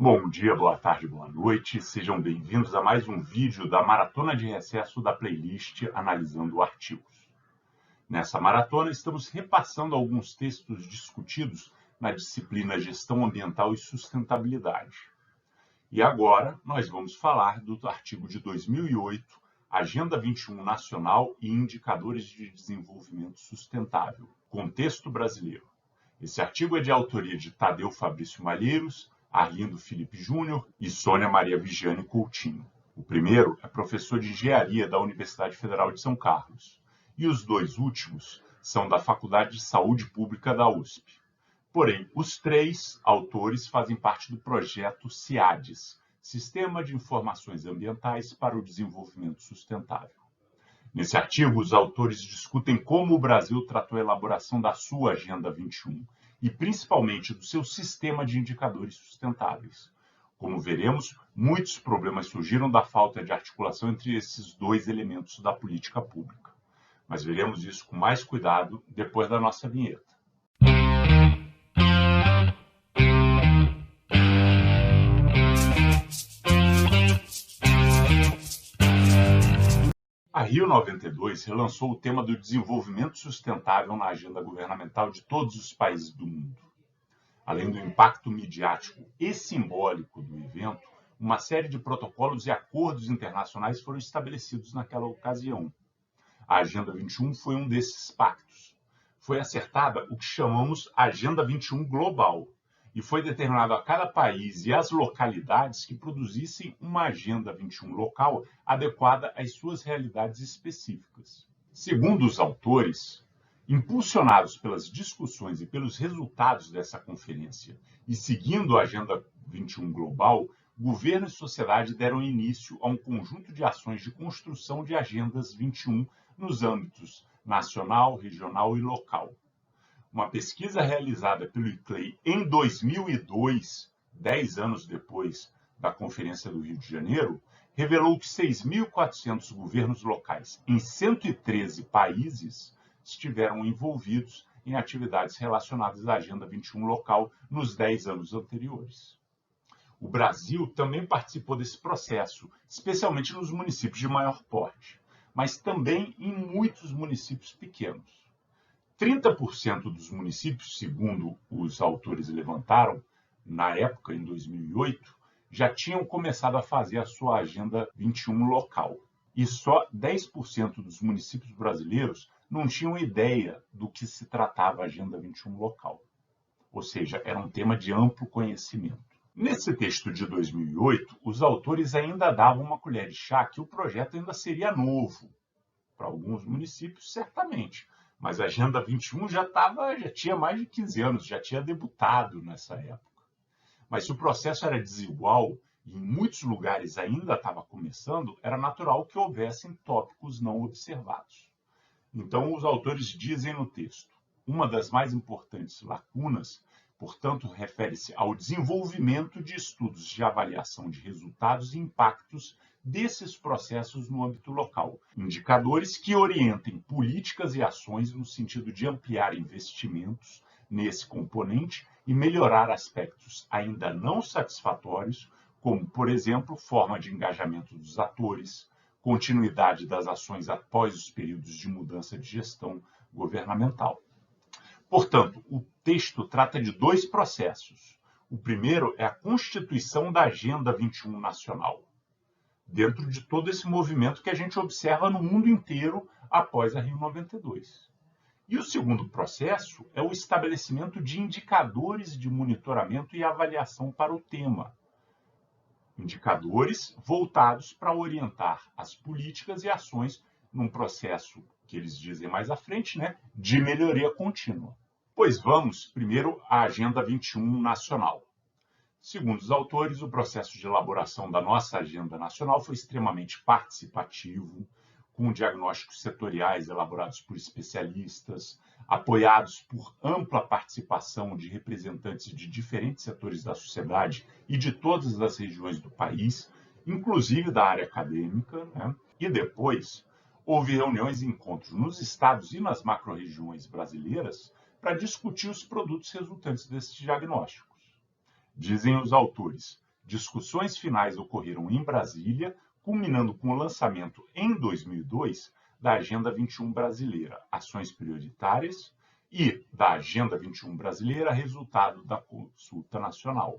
Bom dia, boa tarde, boa noite. Sejam bem-vindos a mais um vídeo da Maratona de Recesso da playlist Analisando Artigos. Nessa maratona, estamos repassando alguns textos discutidos na disciplina Gestão Ambiental e Sustentabilidade. E agora, nós vamos falar do artigo de 2008, Agenda 21 Nacional e Indicadores de Desenvolvimento Sustentável, Contexto Brasileiro. Esse artigo é de autoria de Tadeu Fabrício Malheiros, Arlindo Felipe Júnior e Sônia Maria Vigiane Coutinho. O primeiro é professor de Engenharia da Universidade Federal de São Carlos, e os dois últimos são da Faculdade de Saúde Pública da USP. Porém, os três autores fazem parte do projeto SIADES, Sistema de Informações Ambientais para o Desenvolvimento Sustentável. Nesse artigo, os autores discutem como o Brasil tratou a elaboração da sua Agenda 21 e principalmente do seu sistema de indicadores sustentáveis. Como veremos, muitos problemas surgiram da falta de articulação entre esses dois elementos da política pública. Mas veremos isso com mais cuidado depois da nossa vinheta. A Rio 92 relançou o tema do desenvolvimento sustentável na agenda governamental de todos os países do mundo. Além do impacto midiático e simbólico do evento, uma série de protocolos e acordos internacionais foram estabelecidos naquela ocasião. A Agenda 21 foi um desses pactos. Foi acertada o que chamamos Agenda 21 Global, e foi determinado a cada país e às localidades que produzissem uma Agenda 21 local adequada às suas realidades específicas. Segundo os autores, impulsionados pelas discussões e pelos resultados dessa conferência e seguindo a Agenda 21 Global, governo e sociedade deram início a um conjunto de ações de construção de Agendas 21 nos âmbitos nacional, regional e local. Uma pesquisa realizada pelo ICLEI em 2002, 10 anos depois da Conferência do Rio de Janeiro, revelou que 6.400 governos locais em 113 países estiveram envolvidos em atividades relacionadas à Agenda 21 local nos 10 anos anteriores. O Brasil também participou desse processo, especialmente nos municípios de maior porte, mas também em muitos municípios pequenos. 30% dos municípios, segundo os autores levantaram, na época, em 2008, já tinham começado a fazer a sua Agenda 21 local. E só 10% dos municípios brasileiros não tinham ideia do que se tratava a Agenda 21 local. Ou seja, era um tema de amplo conhecimento. Nesse texto de 2008, os autores ainda davam uma colher de chá que o projeto ainda seria novo. Para alguns municípios, certamente. Mas a Agenda 21 já tinha mais de 15 anos, já tinha debutado nessa época. Mas se o processo era desigual e em muitos lugares ainda estava começando, era natural que houvessem tópicos não observados. Então, os autores dizem no texto, uma das mais importantes lacunas, portanto, refere-se ao desenvolvimento de estudos de avaliação de resultados e impactos desses processos no âmbito local. Indicadores que orientem políticas e ações no sentido de ampliar investimentos nesse componente e melhorar aspectos ainda não satisfatórios, como, por exemplo, forma de engajamento dos atores, continuidade das ações após os períodos de mudança de gestão governamental. Portanto, o texto trata de dois processos. O primeiro é a constituição da Agenda 21 nacional, dentro de todo esse movimento que a gente observa no mundo inteiro após a Rio 92. E o segundo processo é o estabelecimento de indicadores de monitoramento e avaliação para o tema. Indicadores voltados para orientar as políticas e ações num processo que eles dizem mais à frente, de melhoria contínua. Pois vamos, primeiro, à Agenda 21 nacional. Segundo os autores, o processo de elaboração da nossa agenda nacional foi extremamente participativo, com diagnósticos setoriais elaborados por especialistas, apoiados por ampla participação de representantes de diferentes setores da sociedade e de todas as regiões do país, inclusive da área acadêmica, E depois houve reuniões e encontros nos estados e nas macro-regiões brasileiras para discutir os produtos resultantes desses diagnósticos. Dizem os autores Discussões finais ocorreram em Brasília, culminando com o lançamento em 2002 da Agenda 21 brasileira, Ações Prioritárias, e da Agenda 21 brasileira, resultado da Consulta Nacional,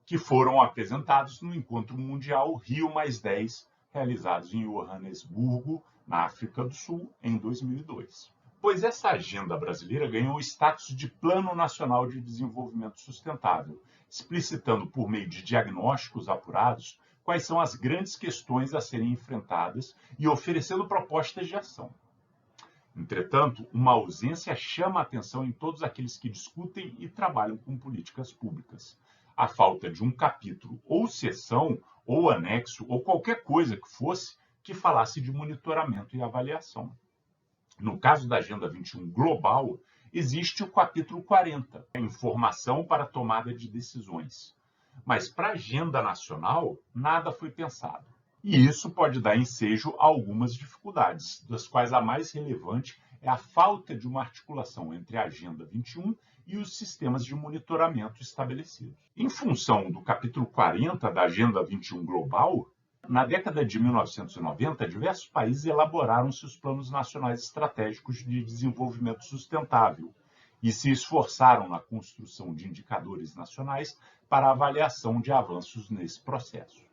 que foram apresentados no Encontro Mundial Rio+10, realizados em Joanesburgo, na África do Sul, em 2002. Pois essa agenda brasileira ganhou o status de Plano Nacional de Desenvolvimento Sustentável, explicitando por meio de diagnósticos apurados quais são as grandes questões a serem enfrentadas e oferecendo propostas de ação. Entretanto, uma ausência chama a atenção em todos aqueles que discutem e trabalham com políticas públicas: a falta de um capítulo ou seção ou anexo ou qualquer coisa que fosse que falasse de monitoramento e avaliação. No caso da Agenda 21 Global, existe o capítulo 40, Informação para a tomada de decisões. Mas para a Agenda Nacional, nada foi pensado. E isso pode dar ensejo a algumas dificuldades, das quais a mais relevante é a falta de uma articulação entre a Agenda 21 e os sistemas de monitoramento estabelecidos. Em função do capítulo 40 da Agenda 21 Global, na década de 1990, diversos países elaboraram seus planos nacionais estratégicos de desenvolvimento sustentável e se esforçaram na construção de indicadores nacionais para avaliação de avanços nesse processo.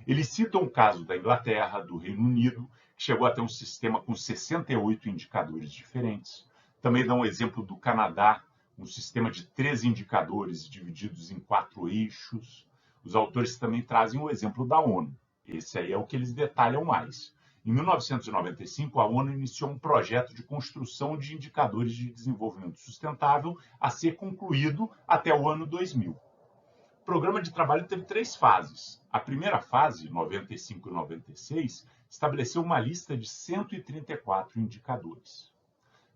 Eles citam o caso da Inglaterra, do Reino Unido, que chegou a ter um sistema com 68 indicadores diferentes. Também dão o exemplo do Canadá, um sistema de 13 indicadores divididos em 4 eixos. Os autores também trazem o exemplo da ONU. Esse aí é o que eles detalham mais. Em 1995, a ONU iniciou um projeto de construção de indicadores de desenvolvimento sustentável a ser concluído até o ano 2000. O programa de trabalho teve 3 fases. A primeira fase, 95 e 96, estabeleceu uma lista de 134 indicadores.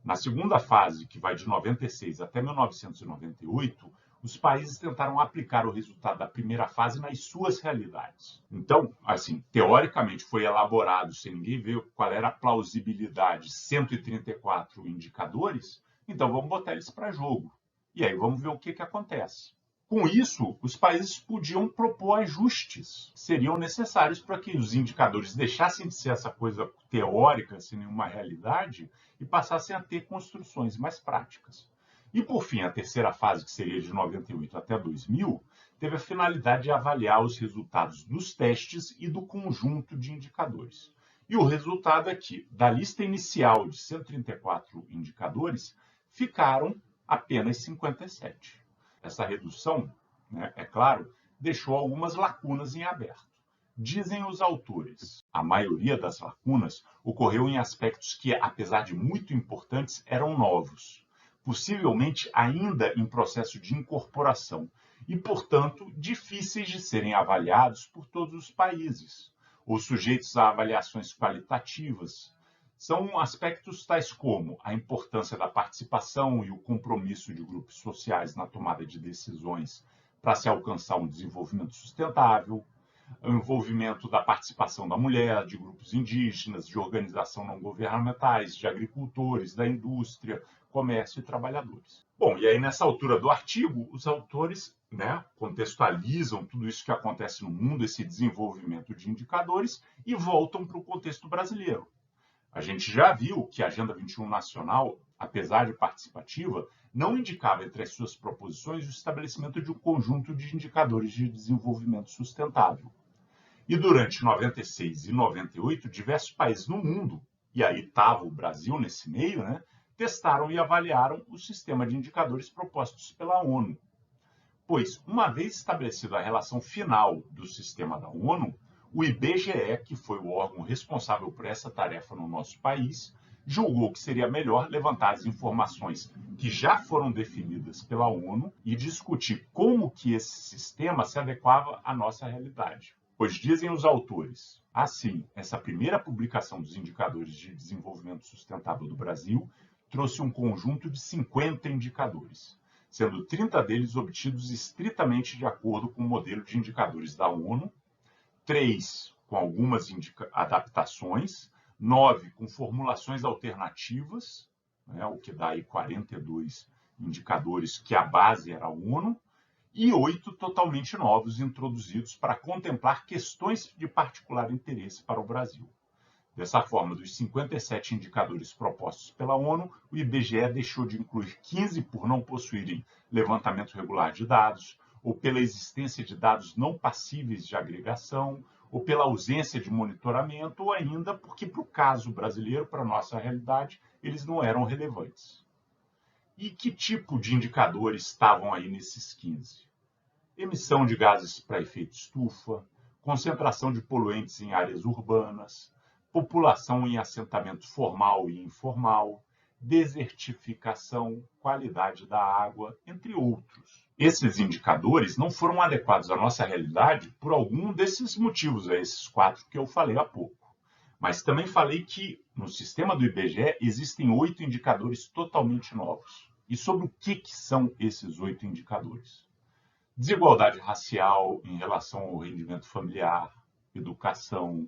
Na segunda fase, que vai de 96 até 1998, os países tentaram aplicar o resultado da primeira fase nas suas realidades. Então, assim, teoricamente foi elaborado, sem ninguém ver qual era a plausibilidade, 134 indicadores, então vamos botar eles para jogo. E aí vamos ver o que acontece. Com isso, os países podiam propor ajustes que seriam necessários para que os indicadores deixassem de ser essa coisa teórica, sem nenhuma realidade, e passassem a ter construções mais práticas. E, por fim, a terceira fase, que seria de 98 até 2000, teve a finalidade de avaliar os resultados dos testes e do conjunto de indicadores. E o resultado é que, da lista inicial de 134 indicadores, ficaram apenas 57. Essa redução, é claro, deixou algumas lacunas em aberto. Dizem os autores, a maioria das lacunas ocorreu em aspectos que, apesar de muito importantes, eram novos, possivelmente ainda em processo de incorporação e, portanto, difíceis de serem avaliados por todos os países, ou sujeitos a avaliações qualitativas. São aspectos tais como a importância da participação e o compromisso de grupos sociais na tomada de decisões para se alcançar um desenvolvimento sustentável, o envolvimento da participação da mulher, de grupos indígenas, de organizações não governamentais, de agricultores, da indústria, comércio e trabalhadores. Bom, e aí nessa altura do artigo, os autores contextualizam tudo isso que acontece no mundo, esse desenvolvimento de indicadores, e voltam para o contexto brasileiro. A gente já viu que a Agenda 21 Nacional, apesar de participativa, não indicava entre as suas proposições o estabelecimento de um conjunto de indicadores de desenvolvimento sustentável. E durante 96 e 98, diversos países no mundo, e aí estava o Brasil nesse meio, testaram e avaliaram o sistema de indicadores propostos pela ONU. Pois, uma vez estabelecida a relação final do sistema da ONU, o IBGE, que foi o órgão responsável por essa tarefa no nosso país, julgou que seria melhor levantar as informações que já foram definidas pela ONU e discutir como que esse sistema se adequava à nossa realidade. Pois dizem os autores, assim, essa primeira publicação dos indicadores de desenvolvimento sustentável do Brasil trouxe um conjunto de 50 indicadores, sendo 30 deles obtidos estritamente de acordo com o modelo de indicadores da ONU, 3 com algumas adaptações, 9 com formulações alternativas, o que dá aí 42 indicadores que a base era a ONU, e 8 totalmente novos introduzidos para contemplar questões de particular interesse para o Brasil. Dessa forma, dos 57 indicadores propostos pela ONU, o IBGE deixou de incluir 15 por não possuírem levantamento regular de dados, ou pela existência de dados não passíveis de agregação, ou pela ausência de monitoramento, ou ainda porque, para o caso brasileiro, para a nossa realidade, eles não eram relevantes. E que tipo de indicadores estavam aí nesses 15? Emissão de gases para efeito estufa, concentração de poluentes em áreas urbanas, população em assentamento formal e informal, desertificação, qualidade da água, entre outros. Esses indicadores não foram adequados à nossa realidade por algum desses motivos, esses 4 que eu falei há pouco. Mas também falei que no sistema do IBGE existem 8 indicadores totalmente novos. E sobre o que são esses 8 indicadores? Desigualdade racial em relação ao rendimento familiar, educação,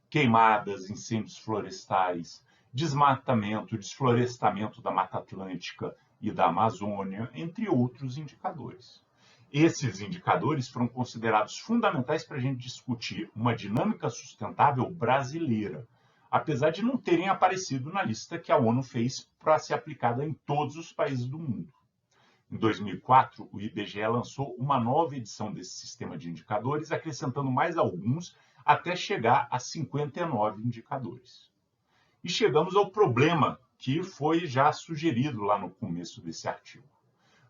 queimadas, incêndios florestais, desmatamento, desflorestamento da Mata Atlântica e da Amazônia, entre outros indicadores. Esses indicadores foram considerados fundamentais para a gente discutir uma dinâmica sustentável brasileira, apesar de não terem aparecido na lista que a ONU fez para ser aplicada em todos os países do mundo. Em 2004, o IBGE lançou uma nova edição desse sistema de indicadores, acrescentando mais alguns até chegar a 59 indicadores. E chegamos ao problema que foi já sugerido lá no começo desse artigo.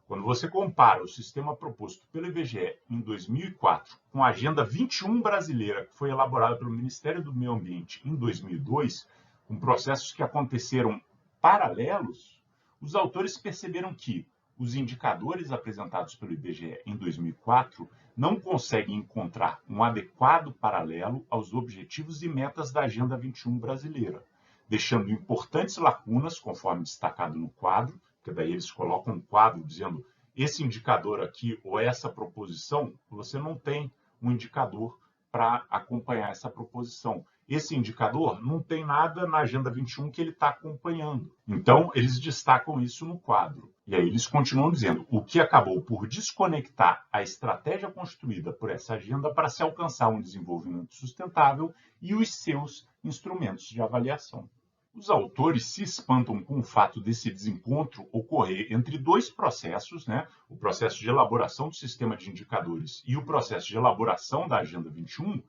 Quando você compara o sistema proposto pelo IBGE em 2004 com a Agenda 21 brasileira, que foi elaborada pelo Ministério do Meio Ambiente em 2002, com processos que aconteceram paralelos, os autores perceberam que os indicadores apresentados pelo IBGE em 2004 não conseguem encontrar um adequado paralelo aos objetivos e metas da Agenda 21 brasileira, deixando importantes lacunas, conforme destacado no quadro, que daí eles colocam um quadro dizendo esse indicador aqui ou essa proposição, você não tem um indicador para acompanhar essa proposição. Esse indicador não tem nada na Agenda 21 que ele está acompanhando. Então, eles destacam isso no quadro. E aí eles continuam dizendo o que acabou por desconectar a estratégia construída por essa agenda para se alcançar um desenvolvimento sustentável e os seus instrumentos de avaliação. Os autores se espantam com o fato desse desencontro ocorrer entre dois processos, o processo de elaboração do sistema de indicadores e o processo de elaboração da Agenda 21,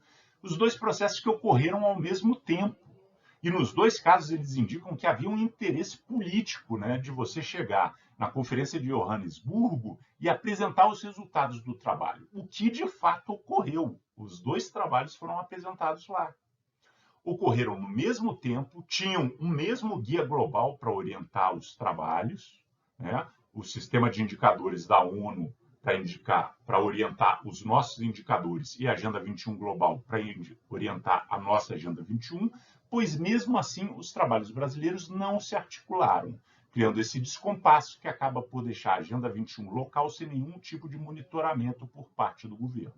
os dois processos que ocorreram ao mesmo tempo. E nos dois casos eles indicam que havia um interesse político de você chegar na Conferência de Joanesburgo e apresentar os resultados do trabalho, o que de fato ocorreu. Os dois trabalhos foram apresentados lá. Ocorreram no mesmo tempo, tinham um mesmo guia global para orientar os trabalhos, o sistema de indicadores da ONU para orientar os nossos indicadores e a Agenda 21 Global para orientar a nossa Agenda 21, pois mesmo assim os trabalhos brasileiros não se articularam, criando esse descompasso que acaba por deixar a Agenda 21 local sem nenhum tipo de monitoramento por parte do governo.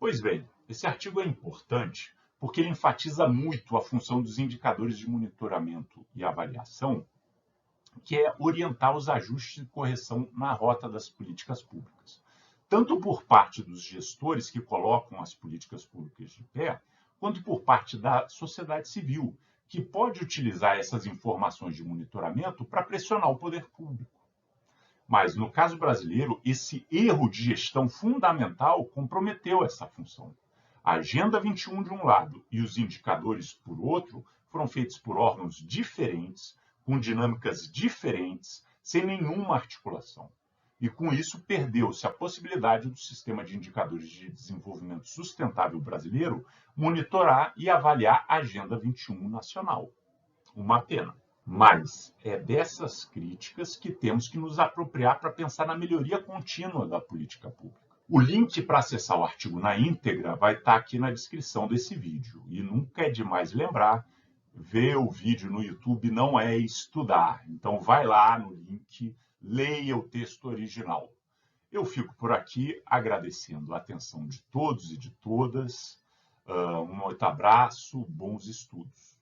Pois bem, esse artigo é importante porque ele enfatiza muito a função dos indicadores de monitoramento e avaliação, que é orientar os ajustes e correção na rota das políticas públicas, tanto por parte dos gestores que colocam as políticas públicas de pé, quanto por parte da sociedade civil, que pode utilizar essas informações de monitoramento para pressionar o poder público. Mas, no caso brasileiro, esse erro de gestão fundamental comprometeu essa função. A Agenda 21 de um lado e os indicadores, por outro, foram feitos por órgãos diferentes, com dinâmicas diferentes, sem nenhuma articulação. E com isso perdeu-se a possibilidade do sistema de indicadores de desenvolvimento sustentável brasileiro monitorar e avaliar a Agenda 21 nacional. Uma pena. Mas é dessas críticas que temos que nos apropriar para pensar na melhoria contínua da política pública. O link para acessar o artigo na íntegra vai estar aqui na descrição desse vídeo. E nunca é demais lembrar, ver o vídeo no YouTube não é estudar. Então vai lá no link, leia o texto original. Eu fico por aqui agradecendo a atenção de todos e de todas. Um muito abraço, bons estudos.